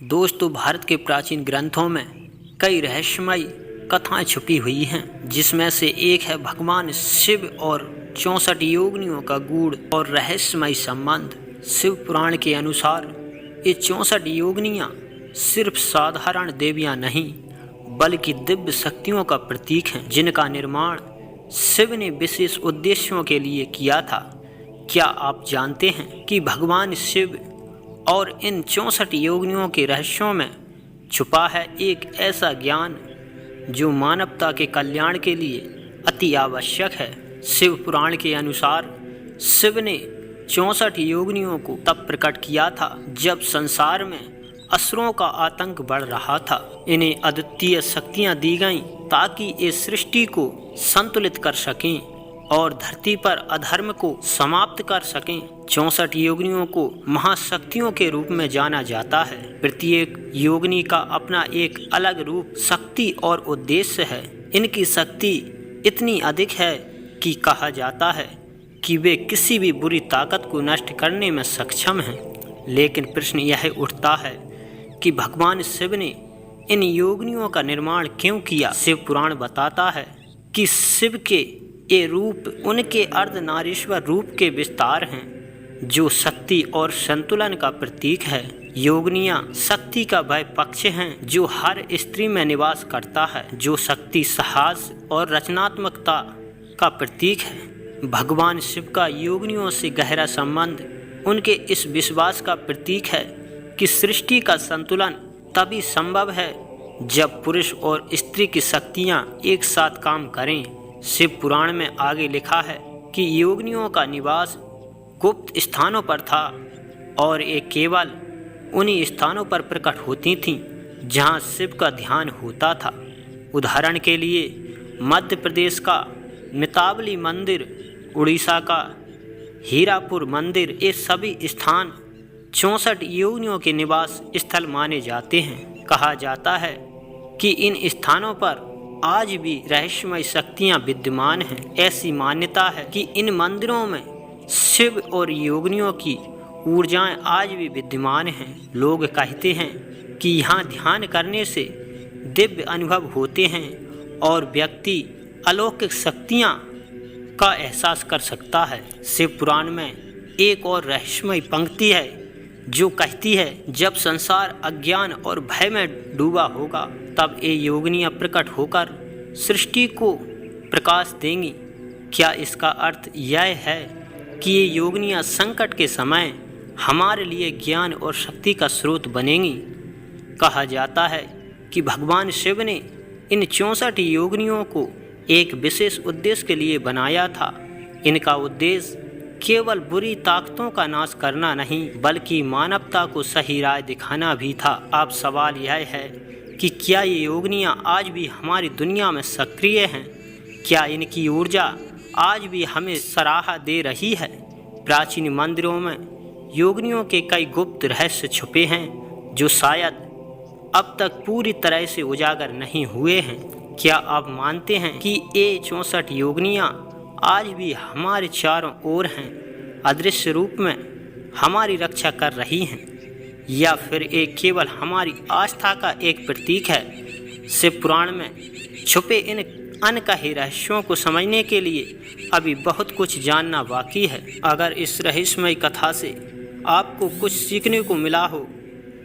दोस्तों, भारत के प्राचीन ग्रंथों में कई रहस्यमयी कथाएं छुपी हुई हैं, जिसमें से एक है भगवान शिव और 64 योगिनियों का गूढ़ और रहस्यमयी संबंध। शिव पुराण के अनुसार ये 64 योगिनियां सिर्फ साधारण देवियां नहीं, बल्कि दिव्य शक्तियों का प्रतीक हैं, जिनका निर्माण शिव ने विशेष उद्देश्यों के लिए किया था। क्या आप जानते हैं कि भगवान शिव और इन 64 योगिनियों के रहस्यों में छुपा है एक ऐसा ज्ञान जो मानवता के कल्याण के लिए अति आवश्यक है। शिव पुराण के अनुसार शिव ने 64 योगिनियों को तब प्रकट किया था जब संसार में असुरों का आतंक बढ़ रहा था। इन्हें अद्वितीय शक्तियां दी गईं ताकि इस सृष्टि को संतुलित कर सकें और धरती पर अधर्म को समाप्त कर सकें। 64 योगिनियों को महाशक्तियों के रूप में जाना जाता है। प्रत्येक योगिनी का अपना एक अलग रूप, शक्ति और उद्देश्य है। इनकी शक्ति इतनी अधिक है कि कहा जाता है कि वे किसी भी बुरी ताकत को नष्ट करने में सक्षम हैं। लेकिन प्रश्न यह उठता है कि भगवान शिव ने इन योगिनियों का निर्माण क्यों किया। शिव पुराण बताता है कि शिव के ये रूप उनके अर्धनारीश्वर रूप के विस्तार हैं, जो शक्ति और संतुलन का प्रतीक है। योगिनियां शक्ति का वह पक्ष हैं जो हर स्त्री में निवास करता है, जो शक्ति, साहस और रचनात्मकता का प्रतीक है। भगवान शिव का योगिनियों से गहरा संबंध उनके इस विश्वास का प्रतीक है कि सृष्टि का संतुलन तभी संभव है जब पुरुष और स्त्री की शक्तियां एक साथ काम करें। शिव पुराण में आगे लिखा है कि योगिनियों का निवास गुप्त स्थानों पर था और ये केवल उन्हीं स्थानों पर प्रकट होती थीं जहां शिव का ध्यान होता था। उदाहरण के लिए मध्य प्रदेश का मितावली मंदिर, उड़ीसा का हीरापुर मंदिर, ये सभी स्थान 64 योगिनियों के निवास स्थल माने जाते हैं। कहा जाता है कि इन स्थानों पर आज भी रहस्यमय शक्तियां विद्यमान हैं। ऐसी मान्यता है कि इन मंदिरों में शिव और योगिनियों की ऊर्जाएं आज भी विद्यमान हैं। लोग कहते हैं कि यहाँ ध्यान करने से दिव्य अनुभव होते हैं और व्यक्ति अलौकिक शक्तियां का एहसास कर सकता है। शिव पुराण में एक और रहस्यमय पंक्ति है जो कहती है, जब संसार अज्ञान और भय में डूबा होगा तब ये योगिनियां प्रकट होकर सृष्टि को प्रकाश देंगी। क्या इसका अर्थ यह है कि ये योगिनियां संकट के समय हमारे लिए ज्ञान और शक्ति का स्रोत बनेंगी? कहा जाता है कि भगवान शिव ने इन 64 योगिनियों को एक विशेष उद्देश्य के लिए बनाया था। इनका उद्देश्य केवल बुरी ताकतों का नाश करना नहीं, बल्कि मानवता को सही राह दिखाना भी था। अब सवाल यह है कि क्या ये योगिनियां आज भी हमारी दुनिया में सक्रिय हैं? क्या इनकी ऊर्जा आज भी हमें सराहा दे रही है? प्राचीन मंदिरों में योगिनियों के कई गुप्त रहस्य छुपे हैं जो शायद अब तक पूरी तरह से उजागर नहीं हुए हैं। क्या आप मानते हैं कि ये 64 योगिनियां आज भी हमारे चारों ओर हैं, अदृश्य रूप में हमारी रक्षा कर रही हैं, या फिर एक केवल हमारी आस्था का एक प्रतीक है? शिव पुराण में छुपे इन अनकहे रहस्यों को समझने के लिए अभी बहुत कुछ जानना बाकी है। अगर इस रहस्यमय कथा से आपको कुछ सीखने को मिला हो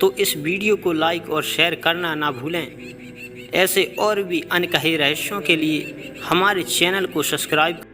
तो इस वीडियो को लाइक और शेयर करना ना भूलें। ऐसे और भी अनकहे रहस्यों के लिए हमारे चैनल को सब्सक्राइब